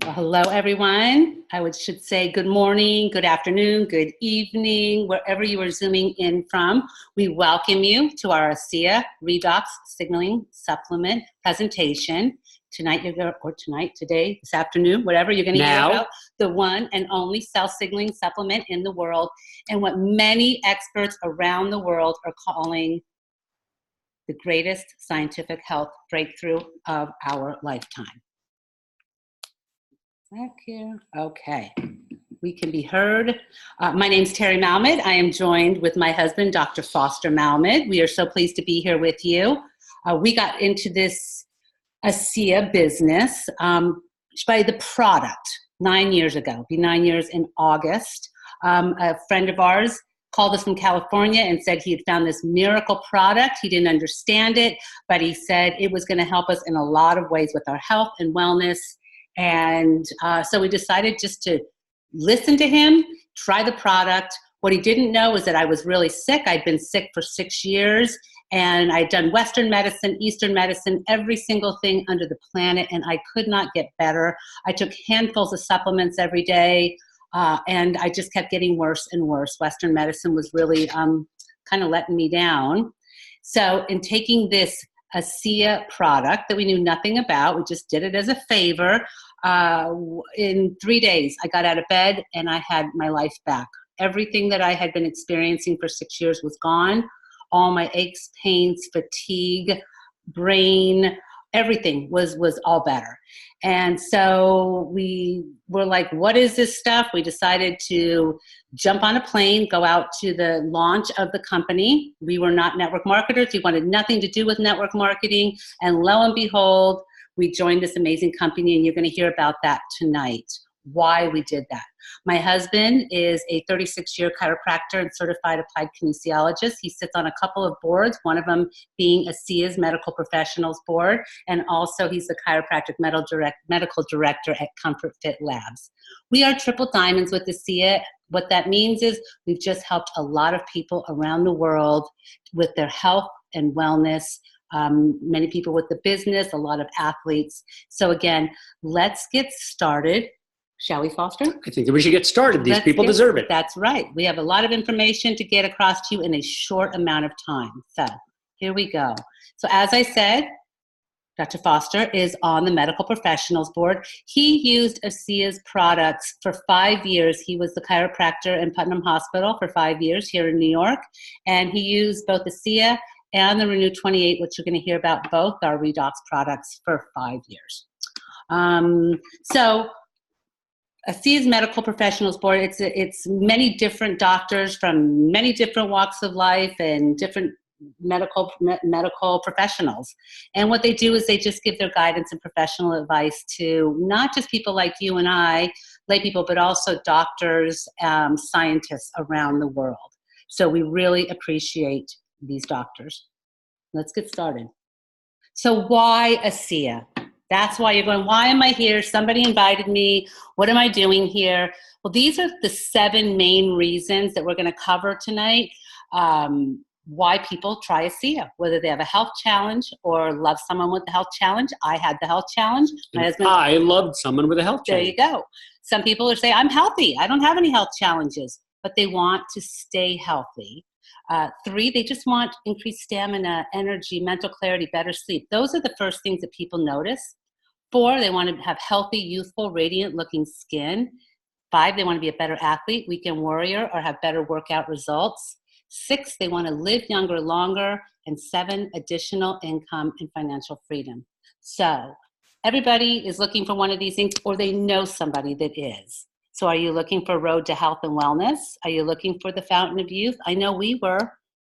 Well, hello, everyone. Should say good morning, good afternoon, good evening, wherever you are Zooming in from. We welcome you to our ASEA Redox Signaling Supplement presentation. Tonight, today, this afternoon, whatever, you're going to hear about the one and only cell signaling supplement in the world, and what many experts around the world are calling the greatest scientific health breakthrough of our lifetime. Back here. Okay, we can be heard. My name's Terry Malmed. I am joined with my husband, Dr. Foster Malmed. We are so pleased to be here with you. We got into this ASEA business by the product 9 years ago. It'll be 9 years in August. A friend of ours called us from California and said he had found this miracle product. He didn't understand it, but he said it was going to help us in a lot of ways with our health and wellness. And so we decided just to listen to him, try the product. What he didn't know is that I was really sick. I'd been sick for 6 years, and I'd done Western medicine, Eastern medicine, every single thing under the planet, and I could not get better. I took handfuls of supplements every day, and I just kept getting worse and worse. Western medicine was really kind of letting me down. So in taking this ASEA product that we knew nothing about, we just did it as a favor. In 3 days, I got out of bed and I had my life back. Everything that I had been experiencing for 6 years was gone. All my aches, pains, fatigue, brain, everything was all better. And so we were like, what is this stuff? We decided to jump on a plane, go out to the launch of the company. We were not network marketers. We wanted nothing to do with network marketing. And lo and behold, we joined this amazing company, and you're going to hear about that tonight, why we did that. My husband is a 36-year chiropractor and certified applied kinesiologist. He sits on a couple of boards, one of them being ASEA's Medical Professionals Board, and also he's the chiropractic medical director at Comfort Fit Labs. We are triple diamonds with ASEA. What that means is we've just helped a lot of people around the world with their health and wellness. Many people with the business, a lot of athletes. So again, let's get started. Shall we, Foster? I think that we should get started. These people deserve it. That's right. We have a lot of information to get across to you in a short amount of time. So here we go. So as I said, Dr. Foster is on the Medical Professionals Board. He used ASEA's products for 5 years. He was the chiropractor in Putnam Hospital for 5 years here in New York. And he used both ASEA and the RENU 28, which you're going to hear about, both our Redox products, for 5 years. So ASEA's Medical Professionals Board, it's many different doctors from many different walks of life and different medical professionals. And what they do is they just give their guidance and professional advice to not just people like you and I, lay people, but also doctors, scientists around the world. So we really appreciate these doctors. Let's get started. So why ASEA? That's why you're going, why am I here? Somebody invited me. What am I doing here? Well, these are the 7 main reasons that we're going to cover tonight. Why people try ASEA, whether they have a health challenge or love someone with a health challenge. I had the health challenge. My husband, I loved someone with a health challenge. There you go. Some people will say, I'm healthy. I don't have any health challenges, but they want to stay healthy. 3, they just want increased stamina, energy, mental clarity, better sleep. Those are the first things that people notice. 4, they want to have healthy, youthful, radiant-looking skin. 5, they want to be a better athlete, weekend warrior, or have better workout results. 6, they want to live younger, longer. And 7, additional income and financial freedom. So everybody is looking for one of these things, or they know somebody that is. So are you looking for a road to health and wellness? Are you looking for the fountain of youth? I know we were.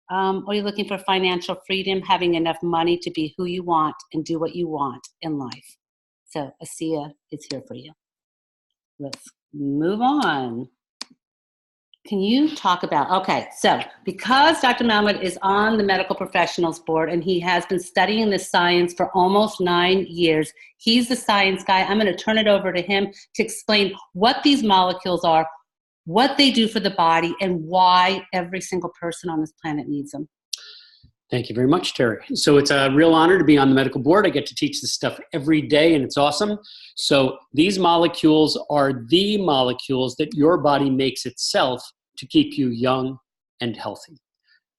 Or are you looking for financial freedom, having enough money to be who you want and do what you want in life? So ASEA is here for you. Let's move on. Can you talk about, okay, so because Dr. Malmed is on the Medical Professionals Board and he has been studying this science for almost 9 years, he's the science guy. I'm going to turn it over to him to explain what these molecules are, what they do for the body, and why every single person on this planet needs them. Thank you very much, Terry. So it's a real honor to be on the medical board. I get to teach this stuff every day, and it's awesome. So these molecules are the molecules that your body makes itself to keep you young and healthy.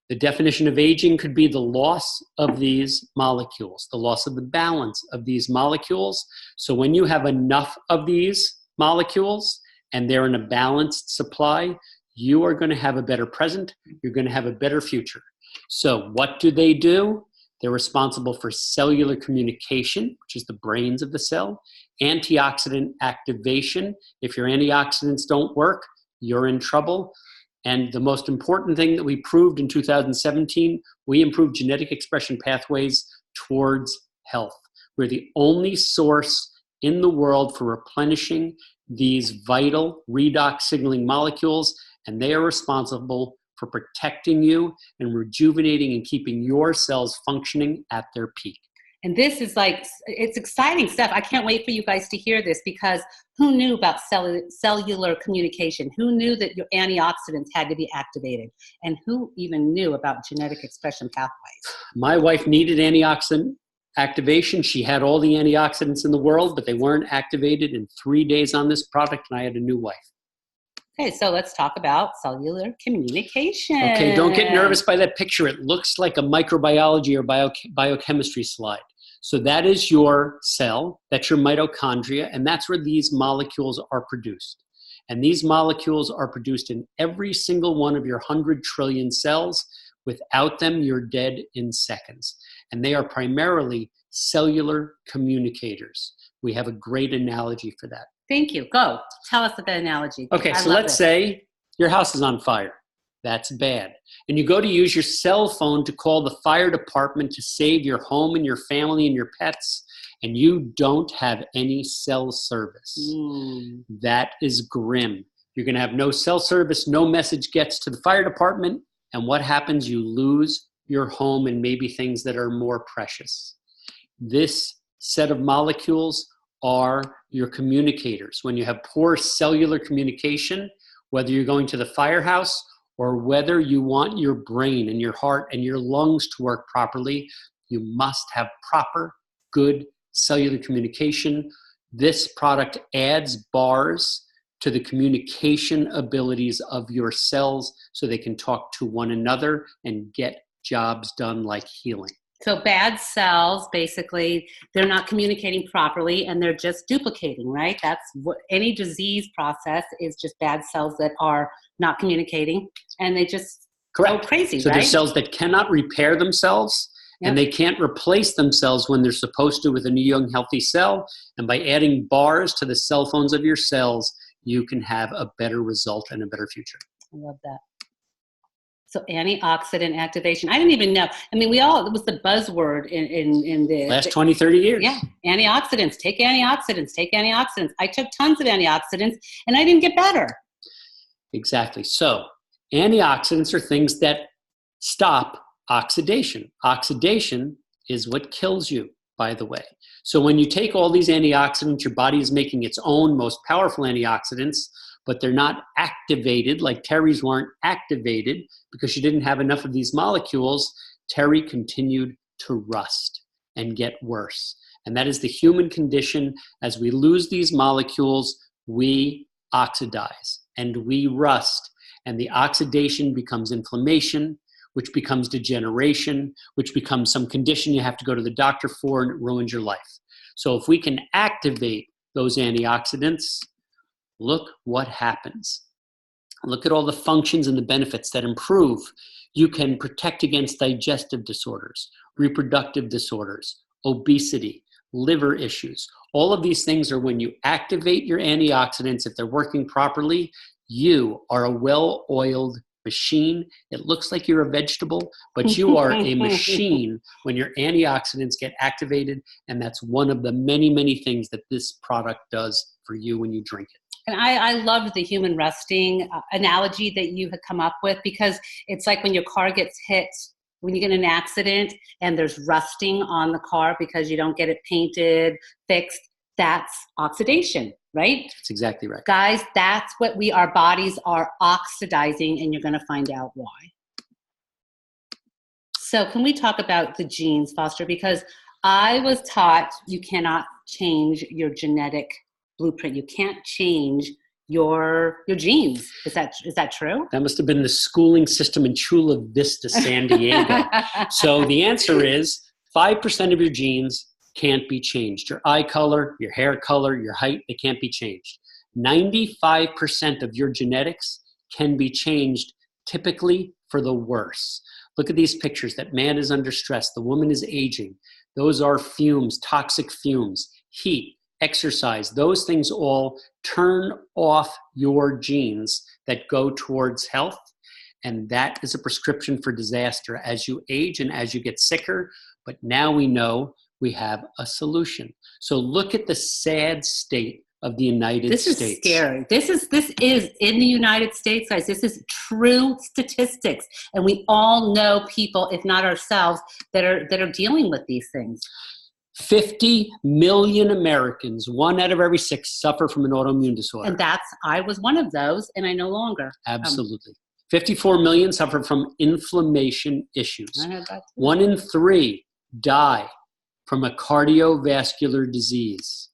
The definition of aging could be the loss of these molecules, the loss of the balance of these molecules. So when you have enough of these molecules and they're in a balanced supply, you are going to have a better present. You're going to have a better future. So what do? They're responsible for cellular communication, which is the brains of the cell, antioxidant activation. If your antioxidants don't work, you're in trouble. And the most important thing that we proved in 2017, we improved genetic expression pathways towards health. We're the only source in the world for replenishing these vital redox signaling molecules, and they are responsible for protecting you and rejuvenating and keeping your cells functioning at their peak. And this is like, it's exciting stuff. I can't wait for you guys to hear this, because who knew about cellular communication? Who knew that your antioxidants had to be activated? And who even knew about genetic expression pathways? My wife needed antioxidant activation. She had all the antioxidants in the world, but they weren't activated in 3 days on this product, and I had a new wife. Okay, so let's talk about cellular communication. Okay, don't get nervous by that picture. It looks like a microbiology or biochemistry slide. So that is your cell, that's your mitochondria, and that's where these molecules are produced. And these molecules are produced in every single one of your 100 trillion cells. Without them, you're dead in seconds. And they are primarily cellular communicators. We have a great analogy for that. Thank you. Go. Tell us the analogy. Okay, so let's say your house is on fire. That's bad. And you go to use your cell phone to call the fire department to save your home and your family and your pets, and you don't have any cell service. That is grim. You're going to have no cell service, no message gets to the fire department, and what happens? You lose your home and maybe things that are more precious. This set of molecules are your communicators. When you have poor cellular communication, whether you're going to the firehouse or whether you want your brain and your heart and your lungs to work properly, you must have proper, good cellular communication. This product adds bars to the communication abilities of your cells so they can talk to one another and get jobs done like healing. So bad cells, basically, they're not communicating properly and they're just duplicating, right? That's what any disease process is, just bad cells that are not communicating and they just go crazy, so right? there's cells that cannot repair themselves and they can't replace themselves when they're supposed to with a new young healthy cell. And by adding bars to the cell phones of your cells, you can have a better result and a better future. I love that. So antioxidant activation. I didn't even know. I mean, it was the buzzword in the last 20, 30 years. Yeah. Antioxidants, take antioxidants, take antioxidants. I took tons of antioxidants and I didn't get better. Exactly. So antioxidants are things that stop oxidation. Oxidation is what kills you, by the way. So when you take all these antioxidants, your body is making its own most powerful antioxidants, but they're not activated, like Terry's weren't activated because she didn't have enough of these molecules. Terry continued to rust and get worse. And that is the human condition. As we lose these molecules, we oxidize and we rust. And the oxidation becomes inflammation, which becomes degeneration, which becomes some condition you have to go to the doctor for, and it ruins your life. So if we can activate those antioxidants, look what happens. Look at all the functions and the benefits that improve. You can protect against digestive disorders, reproductive disorders, obesity, liver issues. All of these things are when you activate your antioxidants. If they're working properly, you are a well-oiled machine. It looks like you're a vegetable, but you are a machine when your antioxidants get activated, and that's one of the many, many things that this product does for you when you drink it. And I loved the human rusting analogy that you had come up with, because it's like when your car gets hit, when you get in an accident and there's rusting on the car because you don't get it painted, fixed, that's oxidation, right? That's exactly right. Guys, that's what our bodies are oxidizing, and you're going to find out why. So can we talk about the genes, Foster? Because I was taught you cannot change your genetic blueprint. You can't change your genes. Is that true? That must have been the schooling system in Chula Vista, San Diego. So the answer is 5% of your genes can't be changed. Your eye color, your hair color, your height, they can't be changed. 95% of your genetics can be changed, typically for the worse. Look at these pictures. That man is under stress. The woman is aging. Those are fumes, toxic fumes, heat, exercise. Those things all turn off your genes that go towards health. And that is a prescription for disaster as you age and as you get sicker. But now we know we have a solution. So look at the sad state of the United States. This is scary. This is in the United States, guys. This is true statistics, and we all know people, if not ourselves, that are dealing with these things. 50 million Americans, 1 out of every 6, suffer from an autoimmune disorder. And I was one of those, and I no longer. Absolutely. 54 million suffer from inflammation issues. I had that too. 1 in 3 die from a cardiovascular disease.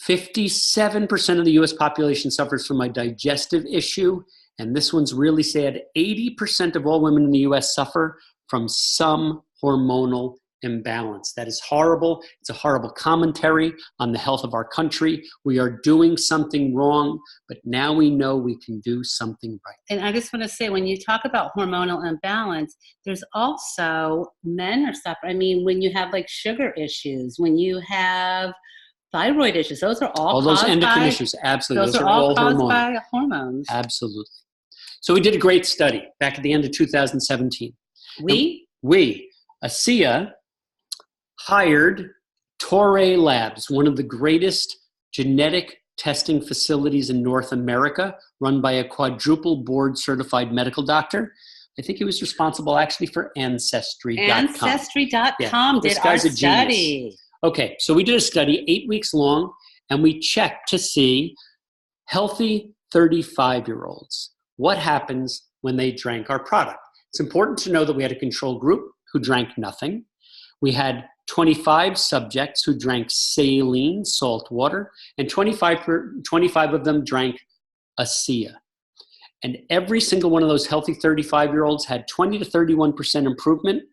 57% of the US population suffers from a digestive issue, and this one's really sad. 80% of all women in the US suffer from some hormonal imbalance. That is horrible. It's a horrible commentary on the health of our country. We are doing something wrong, but now we know we can do something right. And I just want to say, when you talk about hormonal imbalance, there's also men are suffering. I mean, when you have like sugar issues, when you have thyroid issues, those are all those endocrine issues, absolutely. Those are all caused hormonal. by hormones. Absolutely. So we did a great study back at the end of 2017. We, ASEA, hired Torrey Labs, one of the greatest genetic testing facilities in North America, run by a quadruple board certified medical doctor. I think he was responsible actually for Ancestry.com. Ancestry.com did our study. Okay, so we did a study 8 weeks long, and we checked to see healthy 35-year-olds. What happens when they drank our product? It's important to know that we had a control group who drank nothing. We had 25 subjects who drank saline, salt water, and 25 of them drank ASEA. And every single one of those healthy 35-year-olds had 20 to 31% improvement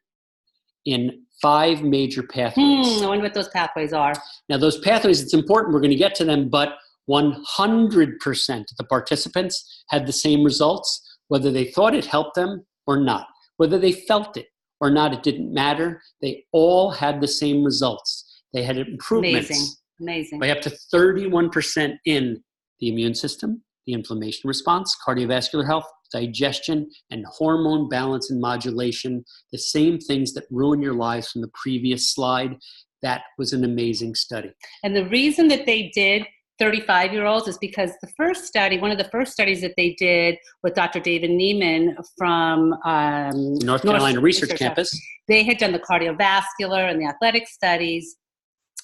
in 5 major pathways. I wonder what those pathways are. Now, those pathways, it's important, we're going to get to them, but 100% of the participants had the same results, whether they thought it helped them or not. Whether they felt it or not, it didn't matter. They all had the same results. They had improvements Amazing. by up to 31% in the immune system, the inflammation response, cardiovascular health, digestion, and hormone balance and modulation, the same things that ruin your lives from the previous slide. That was an amazing study. And the reason that they did 35-year-olds is because the first study, one of the first studies that they did with Dr. David Neiman from North Carolina Research Campus, they had done the cardiovascular and the athletic studies,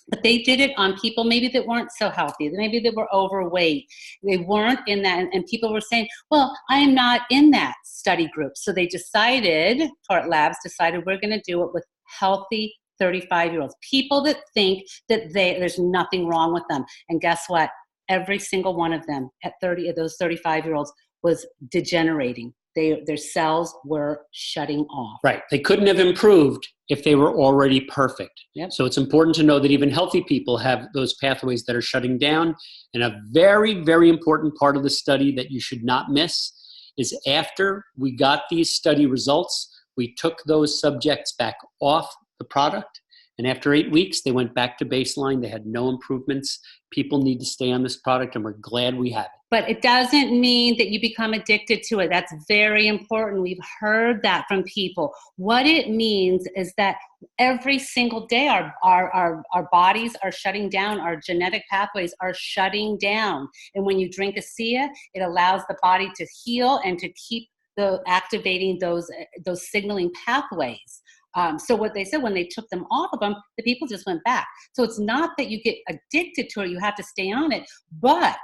but they did it on people maybe that weren't so healthy, maybe they were overweight. They weren't in that, and people were saying, well, I am not in that study group. So they decided, Torrey Labs decided, we're going to do it with healthy 35-year-olds, people that think that there's nothing wrong with them. And guess what? Every single one of them at 30 of those 35-year-olds was degenerating. Their cells were shutting off. Right. They couldn't have improved if they were already perfect. Yep. So it's important to know that even healthy people have those pathways that are shutting down. And a very, very important part of the study that you should not miss is after we got these study results, we took those subjects back off the product. And after 8 weeks, they went back to baseline. They had no improvements. People need to stay on this product, and we're glad we have it. But it doesn't mean that you become addicted to it. That's very important. We've heard that from people. What it means is that every single day our bodies are shutting down. Our genetic pathways are shutting down. And when you drink ASEA, it allows the body to heal and to keep activating those signaling pathways. So what they said, when they took them off of them, the people just went back. So it's not that you get addicted to it, you have to stay on it. But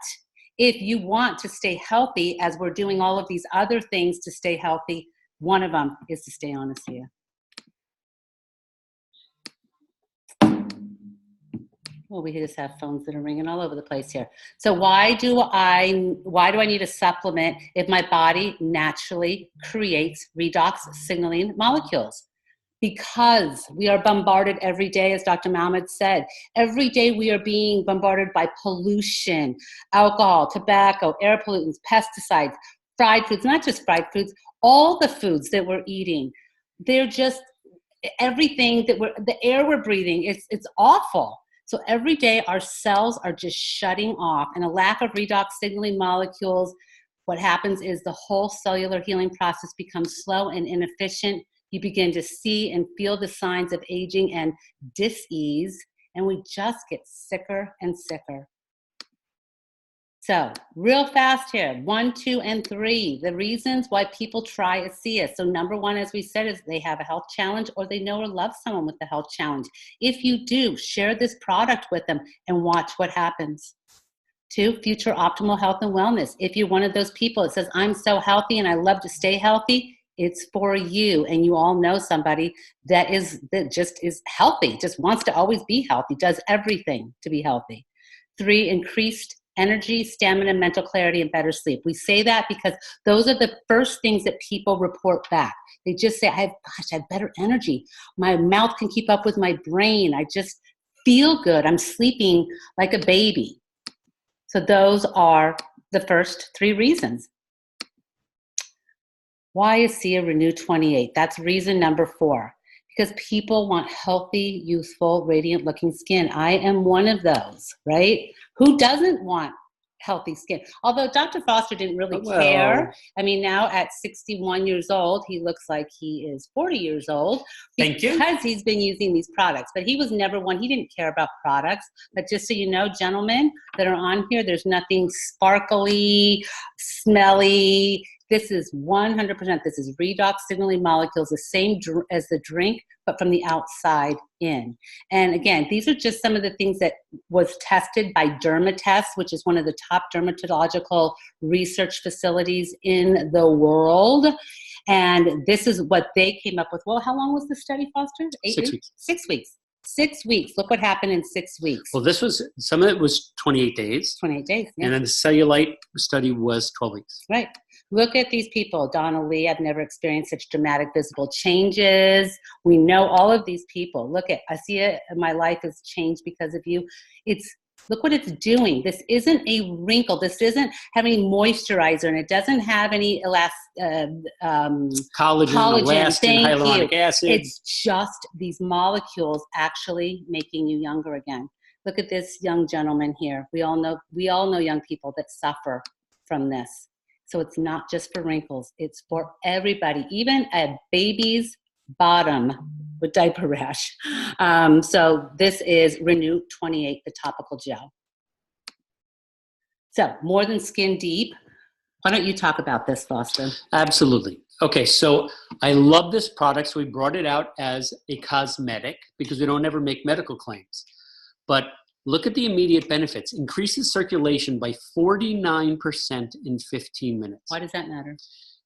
if you want to stay healthy, as we're doing all of these other things to stay healthy, One of them is to stay honest here. Well, we just have phones that are ringing all over the place here. So why do I need a supplement if my body naturally creates redox signaling molecules? Because we are bombarded every day, as Dr. Malmed said. Every day we are being bombarded by pollution, alcohol, tobacco, air pollutants, pesticides, fried foods, not just fried foods, all the foods that we're eating. They're just everything that the air we're breathing, it's awful. So every day our cells are just shutting off, and a lack of redox signaling molecules, what happens is the whole cellular healing process becomes slow and inefficient. You begin to see and feel the signs of aging and dis-ease, and we just get sicker and sicker. So real fast here, 1, 2, and 3, the reasons why people try ASEA. So number 1, as we said, is they have a health challenge or they know or love someone with a health challenge. If you do, share this product with them and watch what happens. 2, future optimal health and wellness. If you're one of those people that says, I'm so healthy and I love to stay healthy, it's for you. And you all know somebody that just is healthy, just wants to always be healthy, does everything to be healthy. 3, increased energy, stamina, mental clarity, and better sleep. We say that because those are the first things that people report back. They just say, I have better energy. My mouth can keep up with my brain. I just feel good. I'm sleeping like a baby. So those are the first 3 reasons. Why is ASEA-RENU 28? That's reason number 4. Because people want healthy, youthful, radiant-looking skin. I am one of those, right? Who doesn't want healthy skin? Although Dr. Foster didn't really care. I mean, now at 61 years old, he looks like he is 40 years old. Thank you. Because he's been using these products. But he was never one. He didn't care about products. But just so you know, gentlemen that are on here, there's nothing sparkly, smelly. This is 100%, this is redox signaling molecules, the same as the drink, but from the outside in. And again, these are just some of the things that was tested by Dermatest, which is one of the top dermatological research facilities in the world. And this is what they came up with. Well, how long was the study, Foster? 6 weeks. 6 weeks. 6 weeks. Look what happened in 6 weeks. Well, some of it was 28 days. 28 days, yeah. And then the cellulite study was 12 weeks. Right. Look at these people. Donna Lee, I've never experienced such dramatic visible changes. We know all of these people. Look at ASEA, my life has changed because of you. Look what it's doing. This isn't a wrinkle. This isn't having moisturizer, and it doesn't have any collagen, elastin, hyaluronic acid. It's just these molecules actually making you younger again. Look at this young gentleman here. We all know young people that suffer from this. So it's not just for wrinkles. It's for everybody, even a baby's bottom with diaper rash. So this is RENU 28, the topical gel. So more than skin deep. Why don't you talk about this, Foster? Absolutely. Okay, so I love this product. So we brought it out as a cosmetic because we don't ever make medical claims. But look at the immediate benefits. Increases circulation by 49% in 15 minutes. Why does that matter?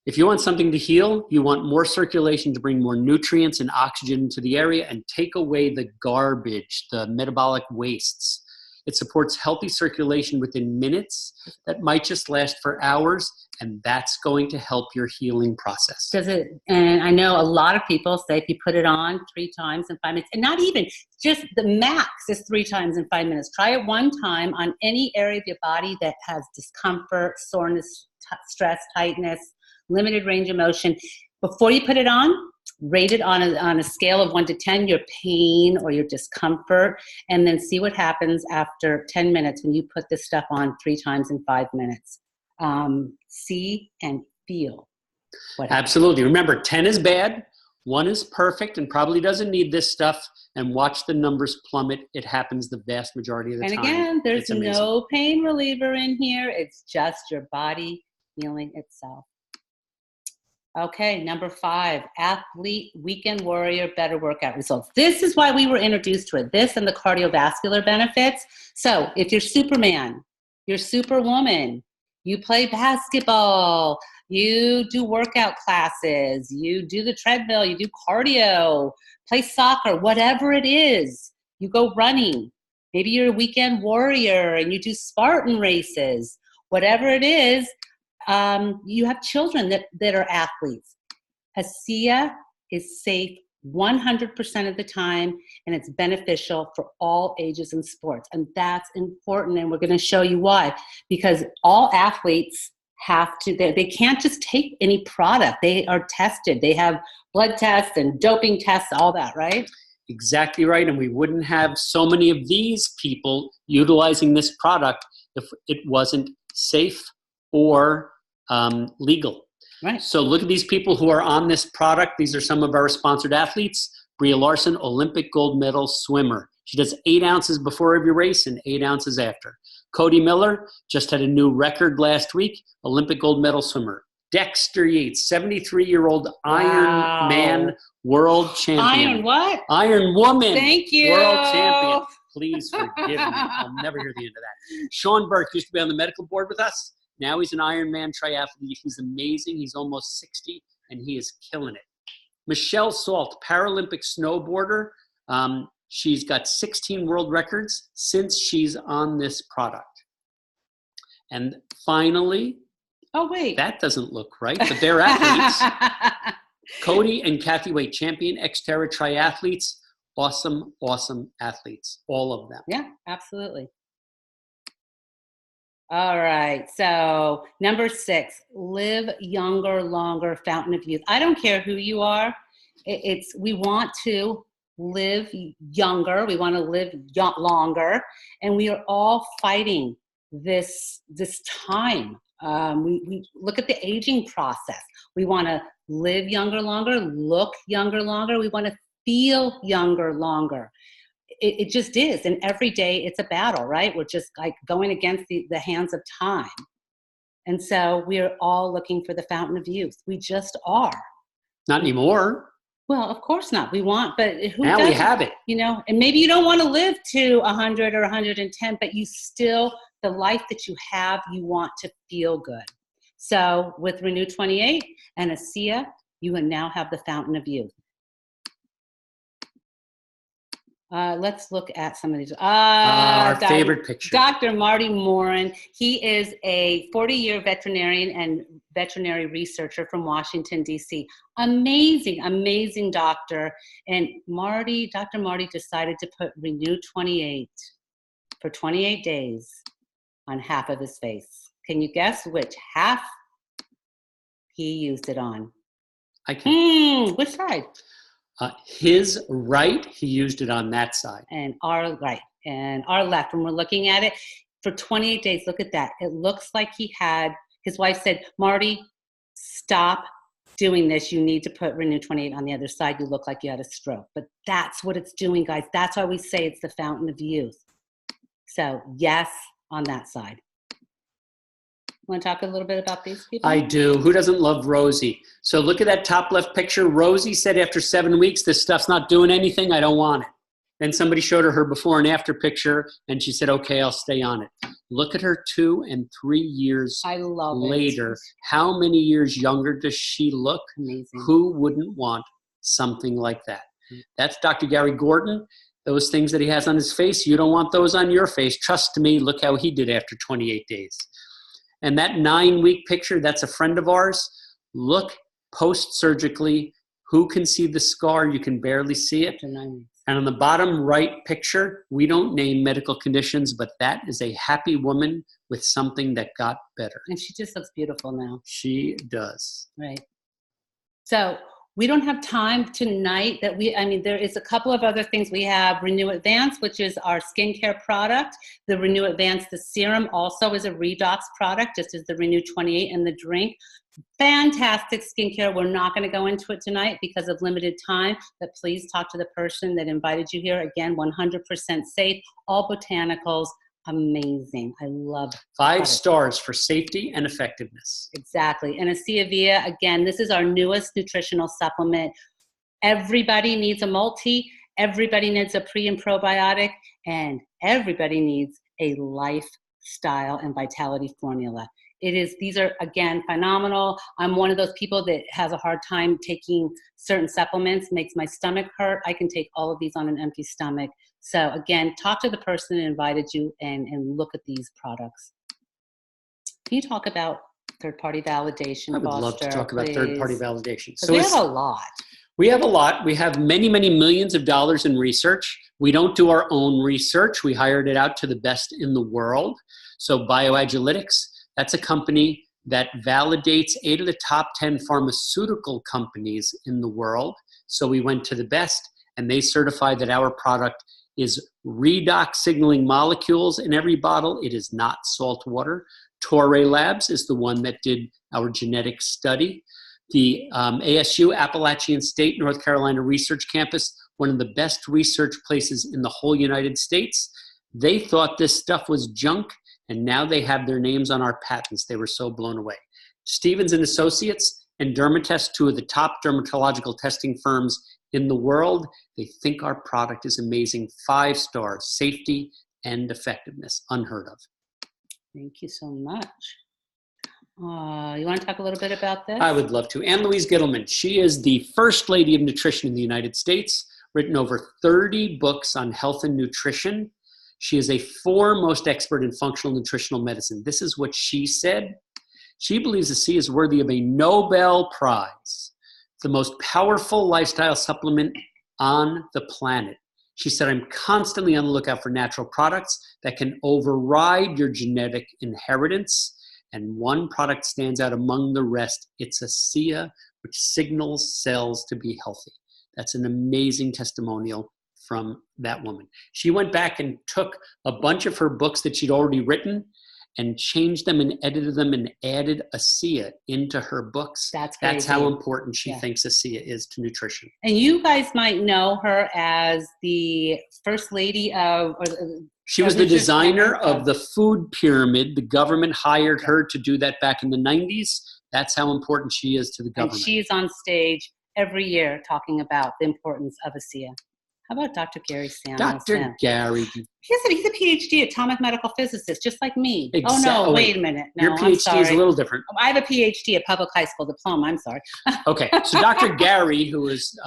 If you want something to heal, you want more circulation to bring more nutrients and oxygen into the area and take away the garbage, the metabolic wastes. It supports healthy circulation within minutes that might just last for hours, and that's going to help your healing process. Does it? And I know a lot of people say if you put it on 3 times in 5 minutes, and not even, just the max is 3 times in 5 minutes. Try it 1 time on any area of your body that has discomfort, soreness, stress, tightness, limited range of motion. Before you put it on, rate it on a scale of 1 to 10, your pain or your discomfort, and then see what happens after 10 minutes when you put this stuff on 3 times in 5 minutes. See and feel what happens. Absolutely. Remember, 10 is bad, 1 is perfect and probably doesn't need this stuff, and watch the numbers plummet. It happens the vast majority of the time. And again, there's no pain reliever in here. It's just your body healing itself. Okay, number 5, athlete, weekend warrior, better workout results. This is why we were introduced to it. This and the cardiovascular benefits. So if you're Superman, you're Superwoman, you play basketball, You do workout classes, you do the treadmill, you do cardio, play soccer, whatever it is. You go running. Maybe you're a weekend warrior and you do Spartan races. Whatever it is, you have children that are athletes. ASEA is safe 100% of the time, and it's beneficial for all ages in sports. And that's important, and we're going to show you why. Because all athletes have to, they can't just take any product. They are tested. They have blood tests and doping tests, all that, right? Exactly right. And we wouldn't have so many of these people utilizing this product if it wasn't safe or legal. Right. So look at these people who are on this product. These are some of our sponsored athletes. Bria Larson, Olympic gold medal swimmer. She does 8 ounces before every race and 8 ounces after. Cody Miller just had a new record last week, Olympic gold medal swimmer. Dexter Yates, 73-year-old Iron Man world champion. Iron what? Iron Woman. Thank you. World champion. Please forgive me. I'll never hear the end of that. Sean Burke used to be on the medical board with us. Now he's an Ironman triathlete. He's amazing. He's almost 60, and he is killing it. Michelle Salt, Paralympic snowboarder. She's got 16 world records since she's on this product. And finally, oh, wait. That doesn't look right, but they're athletes. Cody and Kathy Wade, champion Xterra triathletes. Awesome, awesome athletes, all of them. Yeah, absolutely. All right, so number 6, live younger, longer, fountain of youth. I don't care who you are. We want to live younger. We want to live longer, and we are all fighting this time. We look at the aging process. We want to live younger, longer, look younger, longer. We want to feel younger, longer. It just is. And every day it's a battle, right? We're just like going against the hands of time. And so we're all looking for the fountain of youth. We just are. Not anymore. Well, of course not. We want, but who now doesn't? We have it. You know, and maybe you don't want to live to 100 or 110, but you still, the life that you have, you want to feel good. So with Renew 28 and ASEA, you will now have the fountain of youth. Let's look at some of these. Our favorite picture. Dr. Marty Morin. He is a 40-year veterinarian and veterinary researcher from Washington, D.C. Amazing, amazing doctor. And Dr. Marty decided to put Renew 28 for 28 days on half of his face. Can you guess which half he used it on? I can. Which side? His right, he used it on that side. And our right and our left. When we're looking at it for 28 days, look at that. It looks like his wife said, Marty, stop doing this. You need to put Renew 28 on the other side. You look like you had a stroke. But that's what it's doing, guys. That's why we say it's the fountain of youth. So yes, on that side. Want to talk a little bit about these people? I do. Who doesn't love Rosie? So look at that top left picture. Rosie said after 7 weeks, this stuff's not doing anything. I don't want it. Then somebody showed her before and after picture, and she said, okay, I'll stay on it. Look at her 2 and 3 years later. How many years younger does she look? Amazing. Who wouldn't want something like that? That's Dr. Gary Gordon. Those things that he has on his face, you don't want those on your face. Trust me, look how he did after 28 days. And that 9-week picture, that's a friend of ours. Look post-surgically. Who can see the scar? You can barely see it. And on the bottom right picture, we don't name medical conditions, but that is a happy woman with something that got better. And she just looks beautiful now. She does. Right. So we don't have time tonight there is a couple of other things. We have Renew Advance, which is our skincare product. The Renew Advance, the serum, also is a Redox product, just as the Renew 28 and the drink. Fantastic skincare. We're not going to go into it tonight because of limited time, but please talk to the person that invited you here. Again, 100% safe, all botanicals. Amazing. I love it. 5 stars for safety and effectiveness. Exactly. And ASEA-REASON, again, this is our newest nutritional supplement. Everybody needs a multi, everybody needs a pre and probiotic, and everybody needs a lifestyle and vitality formula. These are, again, phenomenal. I'm one of those people that has a hard time taking certain supplements, makes my stomach hurt. I can take all of these on an empty stomach. So again, talk to the person that invited you and look at these products. Can you talk about third-party validation, I would love to talk about third-party validation. So we have a lot. We have a lot. We have many, many millions of dollars in research. We don't do our own research. We hired it out to the best in the world. So Bioagilytics, that's a company that validates 8 of the top 10 pharmaceutical companies in the world. So we went to the best, and they certified that our product is redox signaling molecules in every bottle. It is not salt water. Torrey Labs is the one that did our genetic study. The ASU, Appalachian State, North Carolina Research Campus, one of the best research places in the whole United States. They thought this stuff was junk, and now they have their names on our patents. They were so blown away. Stevens and Associates and Dermatest, 2 of the top dermatological testing firms in the world, they think our product is amazing. 5 stars, safety and effectiveness, unheard of. Thank you so much. You want to talk a little bit about this? I would love to. Ann-Louise Gittleman, she is the first lady of nutrition in the United States, written over 30 books on health and nutrition. She is a foremost expert in functional nutritional medicine. This is what she said. She believes ASEA is worthy of a Nobel Prize, the most powerful lifestyle supplement on the planet. She said, I'm constantly on the lookout for natural products that can override your genetic inheritance. And one product stands out among the rest. It's ASEA, which signals cells to be healthy. That's an amazing testimonial from that woman. She went back and took a bunch of her books that she'd already written and changed them and edited them and added ASEA into her books. That's crazy. That's how important she thinks ASEA is to nutrition. And you guys might know her as the first lady of... She was the designer of the food pyramid. The government hired her to do that back in the 90s. That's how important she is to the government. And she's on stage every year talking about the importance of ASEA. How about Dr. Gary Samuelson? Dr. Gary. He's a PhD, atomic medical physicist, just like me. Exactly. Oh, no, wait a minute. No, your PhD is a little different. I have a PhD, a public high school diploma. I'm sorry. Okay, so Dr. Gary, who was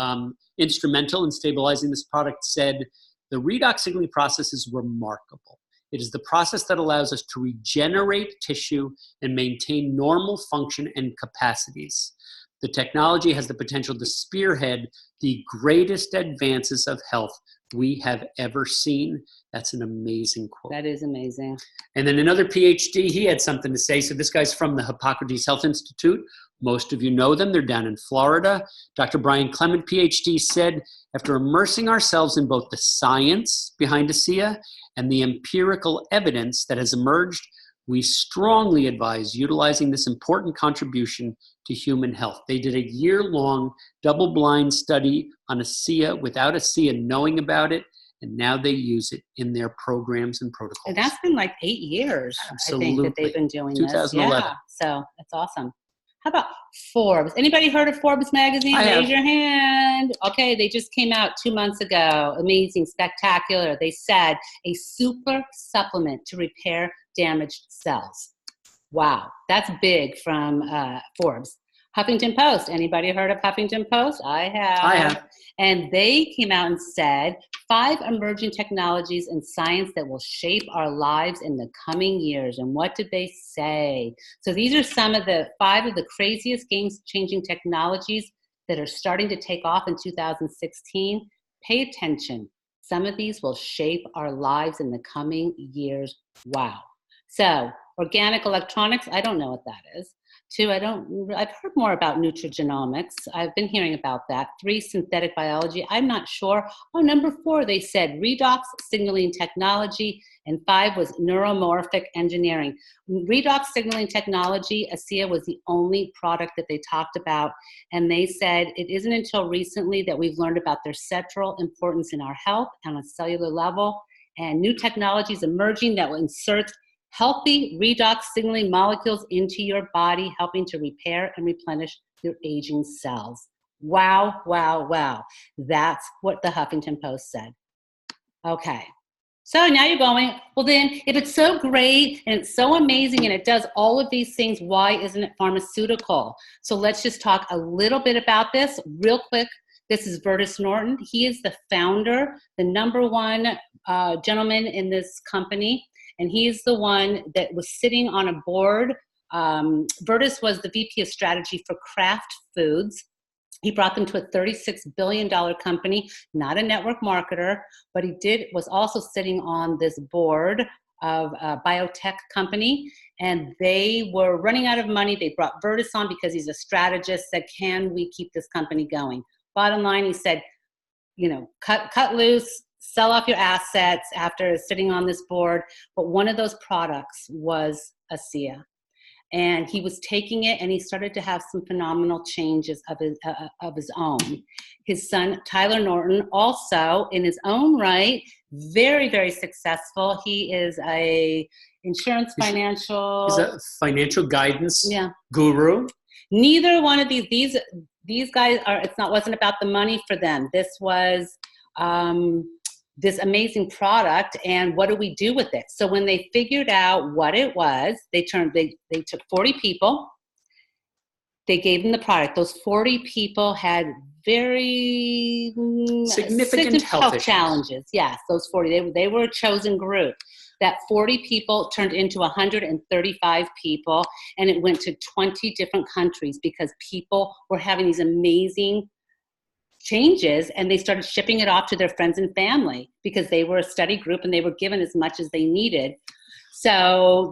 instrumental in stabilizing this product, said, the redox signaling process is remarkable. It is the process that allows us to regenerate tissue and maintain normal function and capacities. The technology has the potential to spearhead the greatest advances of health we have ever seen. That's an amazing quote. That is amazing. And then another PhD, he had something to say. So this guy's from the Hippocrates Health Institute. Most of you know them. They're down in Florida. Dr. Brian Clement, PhD, said, after immersing ourselves in both the science behind ASEA and the empirical evidence that has emerged, we strongly advise utilizing this important contribution to human health. They did a year-long double-blind study on ASEA without ASEA knowing about it, and now they use it in their programs and protocols. And that's been like 8 years, Absolutely. I think, that they've been doing 2011. this. Yeah, so that's awesome. How about Forbes? Anybody heard of Forbes magazine? Raise your hand. Okay, they just came out 2 months ago. Amazing, spectacular. They said a super supplement to repair damaged cells. Wow, that's big from Forbes. Huffington Post. Anybody heard of Huffington Post? I have. And they came out and said 5 emerging technologies and science that will shape our lives in the coming years. And what did they say? So these are some of the 5 of the craziest game-changing technologies that are starting to take off in 2016. Pay attention. Some of these will shape our lives in the coming years. Wow. So organic electronics, I don't know what that is. 2, I've heard more about nutrigenomics. I've been hearing about that. 3, synthetic biology. I'm not sure. Oh, number 4, they said redox signaling technology. And 5 was neuromorphic engineering. Redox signaling technology, ASEA was the only product that they talked about. And they said it isn't until recently that we've learned about their central importance in our health on a cellular level. And new technologies emerging that will insert healthy redox signaling molecules into your body, helping to repair and replenish your aging cells. Wow, wow, wow. That's what the Huffington Post said. Okay, So now you're going, well then, if it's so great and it's so amazing and it does all of these things, why isn't it pharmaceutical? So let's just talk a little bit about this real quick. This is Vertus Norton. He is the founder, the #1 gentleman in this company, and he's the one that was sitting on a board. Vertus was the VP of strategy for Kraft Foods. He brought them to a $36 billion company, not a network marketer, but he was also sitting on this board of a biotech company, and they were running out of money. They brought Vertus on because he's a strategist, said, can we keep this company going? Bottom line, he said, cut loose, sell off your assets after sitting on this board. But one of those products was ASEA. And he was taking it, and he started to have some phenomenal changes of his own. His son, Tyler Norton, also in his own right, very, very successful. He is a He's a financial guidance guru. Neither one of these guys wasn't about the money for them. This was this amazing product, and what do we do with it? So when they figured out what it was, they took 40 people, they gave them the product. Those 40 people had very significant health challenges. Yes, those 40, they were a chosen group. That 40 people turned into 135 people, and it went to 20 different countries because people were having these amazing changes, and they started shipping it off to their friends and family because they were a study group and they were given as much as they needed. So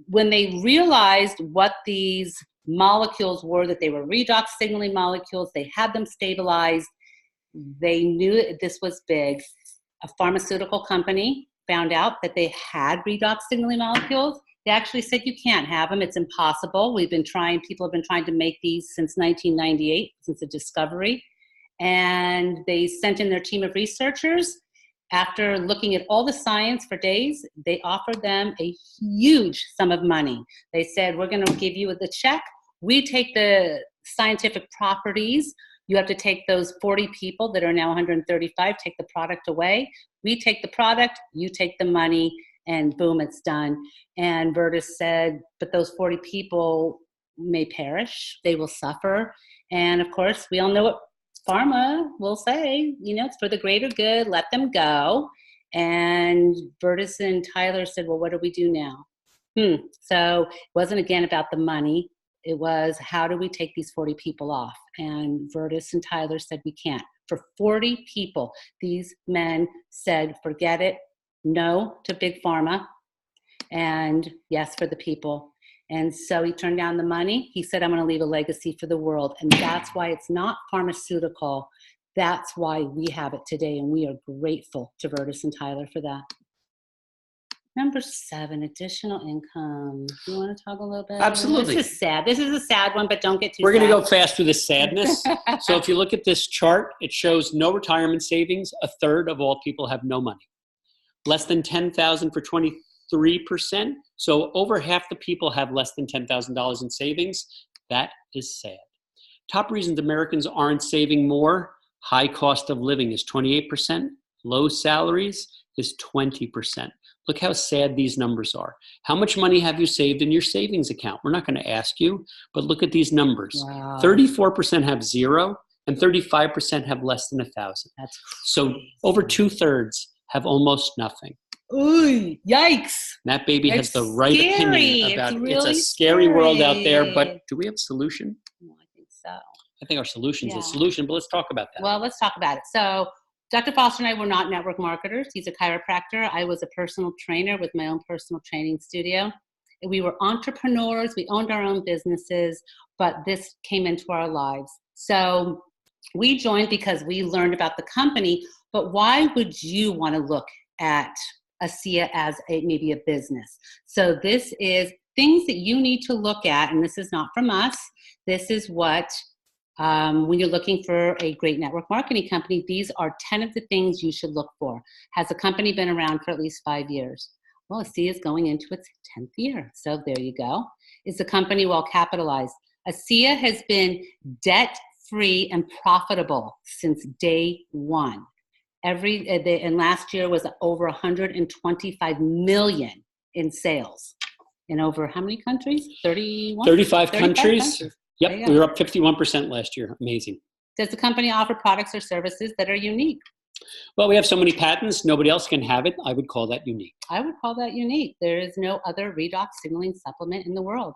when they realized what these molecules were, that they were redox signaling molecules, they had them stabilized, they knew that this was big. A pharmaceutical company found out that they had redox signaling molecules. They actually said, you can't have them, it's impossible. People have been trying to make these since 1998, since the discovery. And they sent in their team of researchers. After looking at all the science for days, they offered them a huge sum of money. They said, we're going to give you the check. We take the scientific properties. You have to take those 40 people that are now 135, take the product away. We take the product, you take the money, and boom, it's done. And Vertus said, but those 40 people may perish. They will suffer. And of course, we all know what pharma will say, it's for the greater good, let them go. And Vertus and Tyler said, well, what do we do now? So it wasn't again about the money. It was, how do we take these 40 people off? And Vertus and Tyler said, we can't. For 40 people, these men said, forget it, no to big pharma, and yes for the people. And so he turned down the money. He said, I'm going to leave a legacy for the world. And that's why it's not pharmaceutical. That's why we have it today. And we are grateful to Vertus and Tyler for that. Number 7, additional income. Do you want to talk a little bit? Absolutely. This is sad. This is a sad one, but don't get too sad. We're going to go fast through the sadness. So if you look at this chart, it shows no retirement savings. A third of all people have no money. Less than $10,000 for 23%. So over half the people have less than $10,000 in savings. That is sad. Top reasons Americans aren't saving more. High cost of living is 28%. Low salaries is 20%. Look how sad these numbers are. How much money have you saved in your savings account? We're not going to ask you, but look at these numbers. Wow. 34% have 0 and 35% have less than 1,000. That's crazy. So over 2/3 have almost nothing. Ooh, yikes. That baby has the right opinion about it. It's a scary world out there, but do we have a solution? Well, I think so. I think our solution is a solution, but let's talk about that. Well, let's talk about it. So Dr. Foster and I were not network marketers. He's a chiropractor. I was a personal trainer with my own personal training studio. We were entrepreneurs. We owned our own businesses, but this came into our lives. So we joined because we learned about the company, but why would you want to look at ASEA as maybe a business? So this is things that you need to look at, and this is not from us. This is what, when you're looking for a great network marketing company, these are 10 of the things you should look for. Has a company been around for at least 5 years? Well, ASEA is going into its 10th year, so there you go. Is the company well capitalized? ASEA has been debt-free and profitable since day one. And last year was over 125 million in sales in over how many countries? 35 countries. Yep, we were up 51% last year. Amazing. Does the company offer products or services that are unique? Well, we have so many patents, nobody else can have it. I would call that unique. I would call that unique. There is no other redox signaling supplement in the world.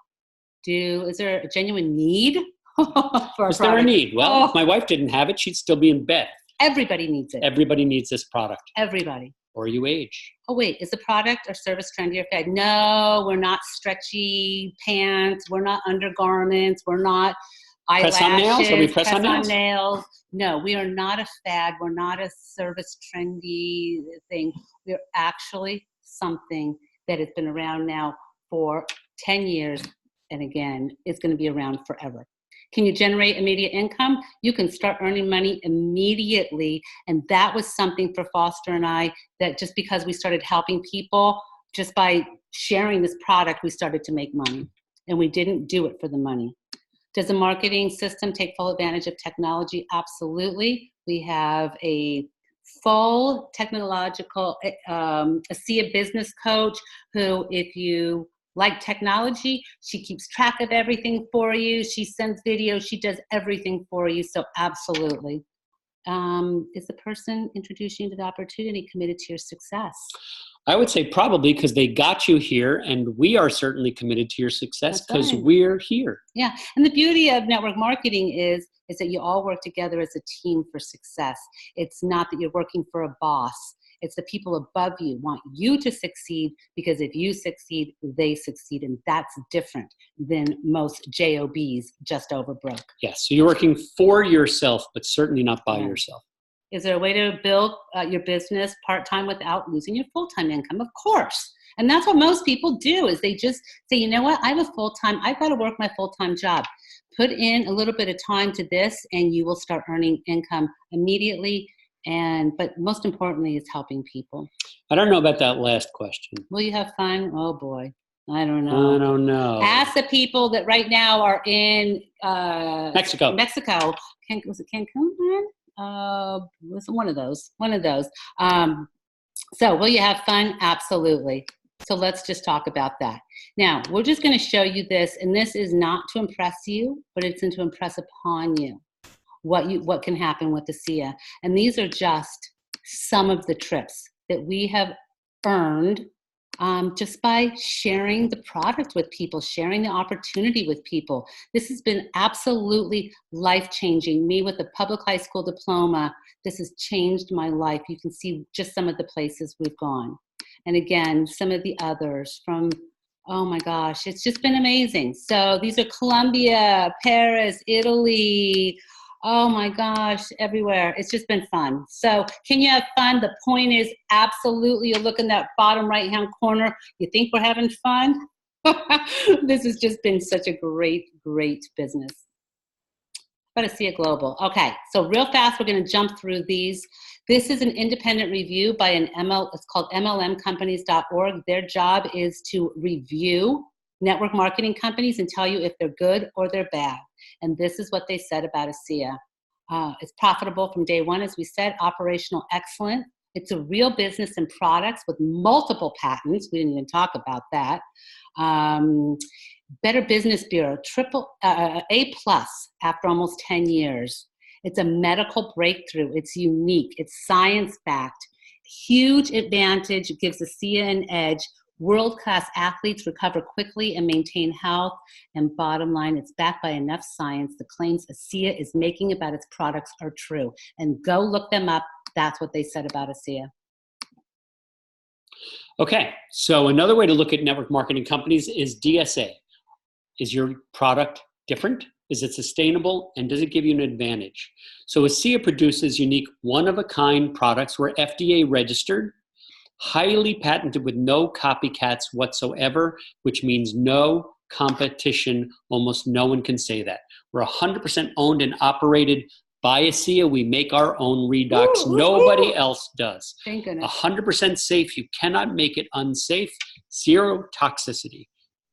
Is there a genuine need for a Is there a need? Well, if my wife didn't have it, she'd still be in bed. Everybody needs it. Everybody needs this product. Everybody. Or you age. Oh, wait, is the product or service trendy or fad? No, we're not stretchy pants. We're not undergarments. We're not eyelashes. Press on nails? Are we press on nails? No, we are not a fad. We're not a service trendy thing. We're actually something that has been around now for 10 years. And again, it's going to be around forever. Can you generate immediate income? You can start earning money immediately. And that was something for Foster and I, that just because we started helping people, just by sharing this product, we started to make money. And we didn't do it for the money. Does the marketing system take full advantage of technology? Absolutely. We have a full technological ASEA business coach who, if you like technology, she keeps track of everything for you. She sends videos. She does everything for you. So absolutely. Is the person introducing you to the opportunity committed to your success? I would say probably, because they got you here, and we are certainly committed to your success because we're here. Yeah, and the beauty of network marketing is that you all work together as a team for success. It's not that you're working for a boss. It's the people above you want you to succeed, because if you succeed, they succeed. And that's different than most JOBs just over broke. Yes, so you're working for yourself, but certainly not by yourself. Is there a way to build your business part-time without losing your full-time income? Of course. And that's what most people do, is they just say, you know what, I have a full-time, I've got to work my full-time job. Put in a little bit of time to this and you will start earning income immediately. But most importantly, it's helping people. I don't know about that last question. Will you have fun? Oh boy, I don't know. I don't know. Ask the people that right now are in Mexico. Was it Cancun? Was one of those. So will you have fun? Absolutely. So let's just talk about that. Now, we're just going to show you this, and this is not to impress you, but it's to impress upon you what can happen with ASEA. And these are just some of the trips that we have earned just by sharing the product with people, sharing the opportunity with people. This has been absolutely life-changing. Me with a public high school diploma, this has changed my life. You can see just some of the places we've gone. And again, some of the others from, oh my gosh, it's just been amazing. So these are Colombia, Paris, Italy, oh my gosh, everywhere. It's just been fun. So can you have fun? The point is absolutely, you look in that bottom right-hand corner, you think we're having fun? This has just been such a great, great business. But ASEA Global. Okay, so real fast, we're gonna jump through these. This is an independent review by it's called MLMcompanies.org. Their job is to review network marketing companies and tell you if they're good or they're bad. And this is what they said about ASEA. It's profitable from day one, as we said, operational excellence. It's a real business and products with multiple patents. We didn't even talk about that. Better Business Bureau, A+ after almost 10 years. It's a medical breakthrough. It's unique. It's science-backed. Huge advantage. It gives ASEA an edge. World-class athletes recover quickly and maintain health. And bottom line, it's backed by enough science. The claims ASEA is making about its products are true. And go look them up. That's what they said about ASEA. Okay, so another way to look at network marketing companies is DSA. Is your product different? Is it sustainable? And does it give you an advantage? So ASEA produces unique one-of-a-kind products. We're FDA registered, highly patented with no copycats whatsoever, which means no competition. Almost no one can say that. We're 100% owned and operated by ASEA. We make our own Redox. Nobody else does. Thank goodness. 100% safe. You cannot make it unsafe. Zero toxicity.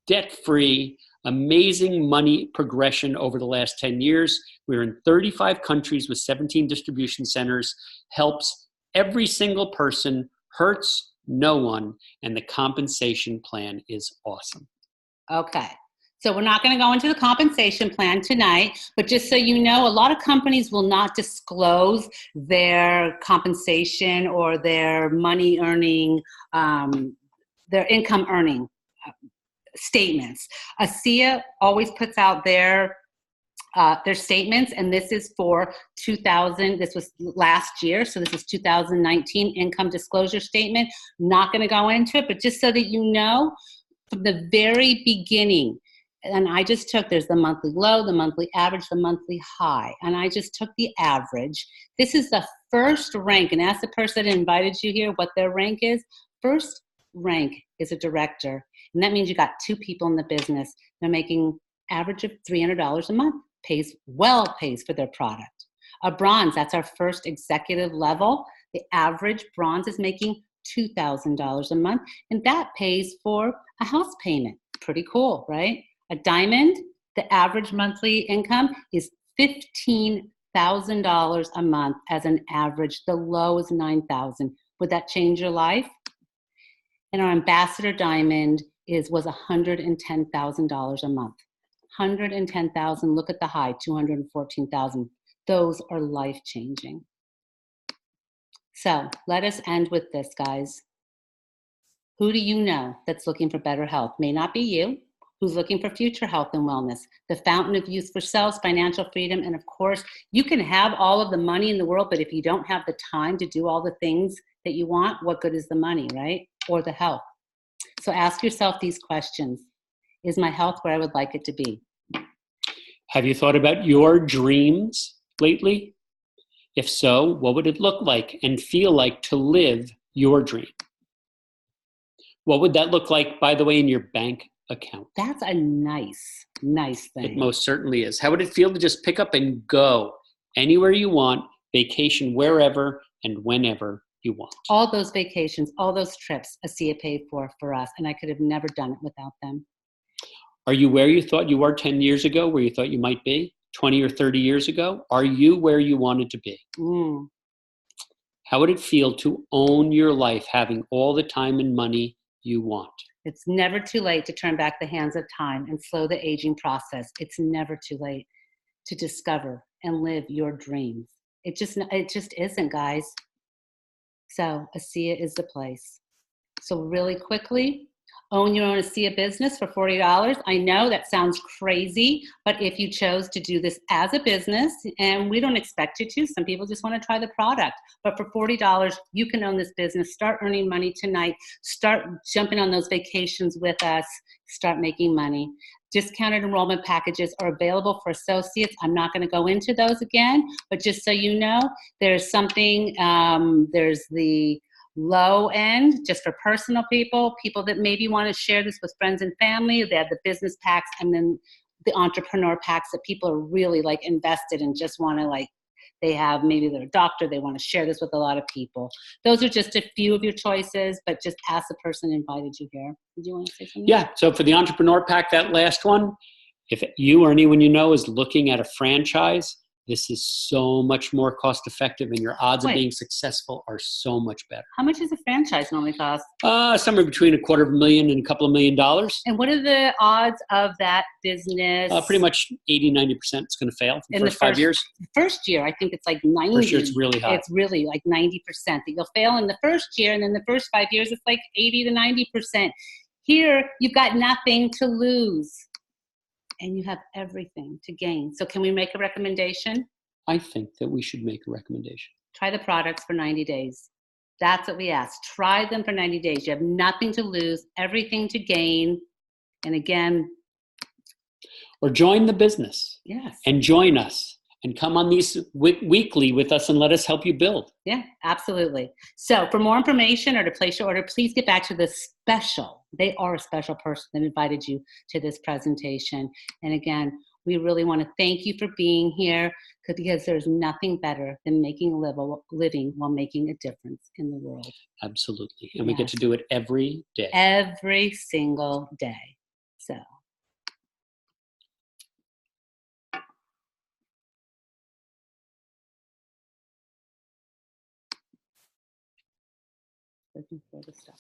Debt-free. Amazing money progression over the last 10 years. We're in 35 countries with 17 distribution centers. Helps every single person, hurts no one, and the compensation plan is awesome. Okay. So we're not going to go into the compensation plan tonight, but just so you know, a lot of companies will not disclose their compensation or their money earning, their income earning statements. ASEA always puts out their statements, and this is for 2000, this was last year, so this is 2019 income disclosure statement. Not going to go into it, but just so that you know, from the very beginning, and I just took, there's the monthly low, the monthly average, the monthly high, and I just took the average. This is the first rank, and ask the person that invited you here what their rank is. First rank is a director, and that means you got 2 people in the business. They're making average of $300 a month, pays for their product. A bronze, that's our first executive level. The average bronze is making $2,000 a month, and that pays for a house payment. Pretty cool, right? A diamond, the average monthly income is $15,000 a month as an average. The low is $9,000. Would that change your life? And our ambassador diamond was $110,000 a month. $110,000. Look at the high, $214,000. Those are life-changing. So let us end with this, guys. Who do you know that's looking for better health? May not be you. Who's looking for future health and wellness? The fountain of youth for selves, financial freedom, and of course, you can have all of the money in the world, but if you don't have the time to do all the things that you want, what good is the money, right? Or the health? So ask yourself these questions. Is my health where I would like it to be? Have you thought about your dreams lately? If so, what would it look like and feel like to live your dream? What would that look like, by the way, in your bank account? That's a nice thing. It most certainly is. How would it feel to just pick up and go anywhere you want, vacation wherever and whenever you want? All those vacations, all those trips, ASEA paid for us, and I could have never done it without them. Are you where you thought you were 10 years ago, where you thought you might be 20 or 30 years ago? Are you where you wanted to be? How would it feel to own your life, having all the time and money you want? It's never too late to turn back the hands of time and slow the aging process. It's never too late to discover and live your dreams. It just isn't, guys. So ASEA is the place. So really quickly, own your own ASEA business for $40. I know that sounds crazy, but if you chose to do this as a business, and we don't expect you to, some people just want to try the product, but for $40, you can own this business, start earning money tonight, start jumping on those vacations with us, start making money. Discounted enrollment packages are available for associates. I'm not going to go into those again, but just so you know, there's something, there's the low end, just for personal people that maybe want to share this with friends and family. They have the business packs, and then the entrepreneur packs that people are really like invested and just want to like, they have maybe they're a doctor, they want to share this with a lot of people. Those are just a few of your choices, but just ask the person who invited you here. Did you want to say something? Yeah, so for the entrepreneur pack, that last one, if you or anyone you know is looking at a franchise, this is so much more cost effective, and your odds of being successful are so much better. How much does a franchise normally cost? Somewhere between $250,000 and a couple of $1 million. And what are the odds of that business? Pretty much 80-90% it's going to fail in the first 5 years. First year, I think it's like 90. First year, it's really high. It's really like 90% that you'll fail in the first year, and then the first 5 years, it's like 80 to 90%. Here, you've got nothing to lose, and you have everything to gain. So can we make a recommendation? I think that we should make a recommendation. Try the products for 90 days. That's what we ask. Try them for 90 days. You have nothing to lose, everything to gain. And again, or join the business. Yes. And join us and come on these weekly with us and let us help you build. Yeah, absolutely. So for more information or to place your order, please get back to the special. They are a special person that invited you to this presentation. And again, we really want to thank you for being here, because there's nothing better than making a living while making a difference in the world. Absolutely. And we get to do it every day. Every single day. So. Looking for the stuff.